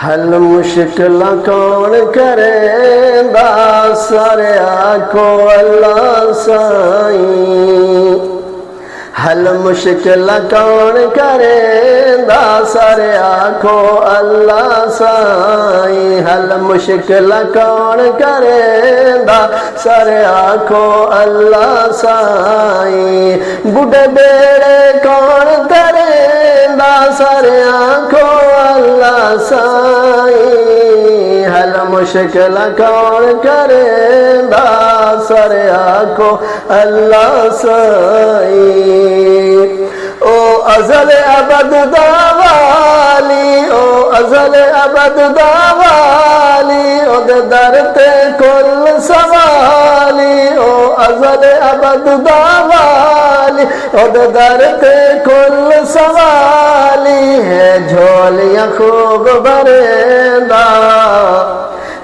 हल मुश्किल कौन करेंदा सारे आखो अल्लाह साईं। हल मुश्किल कौन करेंदा सारे आखो अल्लाह साईं। हल मुश्किल कौन करेंदा सारे आखो अल्लाह साईं। बुढ़े बेड़े कौन करेंदा सारे आखो अल्लाह साईं। हल मुश्किल कौन करेंदा सारे आखो अल्लाह साईं। ओ अज़ल अबद दावाली, ओ अज़ल अबद दावाली, ओदे दर ते कुल सवाली। ओ अज़ल अबद दावाली, ओदे दर ते कुल सवाली। है झोलियां खूब भरेंदा,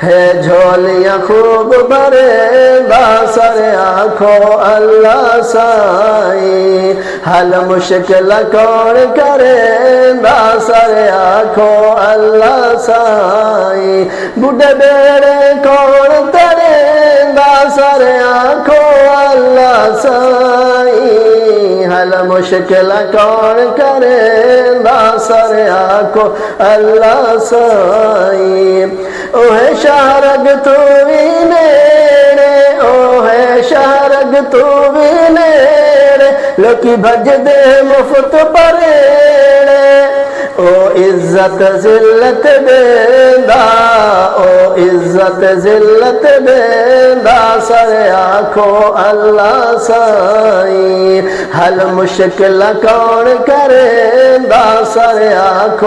है झोलियां खूब भरेंदा सारे आखो अल्लाह साईं। हल मुश्किल कौन करेंदा सारे आखो अल्लाह साईं। बुढ़े बेड़े कौन तरेंदा सारे आखो अल्लाह साईं। हल मुश्किल कौन करेंदा सारे आखो अल्लाह साईं। ओ है शारग तू भी नेड़े, ओ है शारग तू भी नेड़े, लोकी भजदे मुफ्त परेड़े। ओ इज्जत जिल्लत देंदा, ओ इज्जत जिल्लत देंदा सारे आखो अल्लाह साईं। हल मुश्किल कौन करेंदा सारे आखो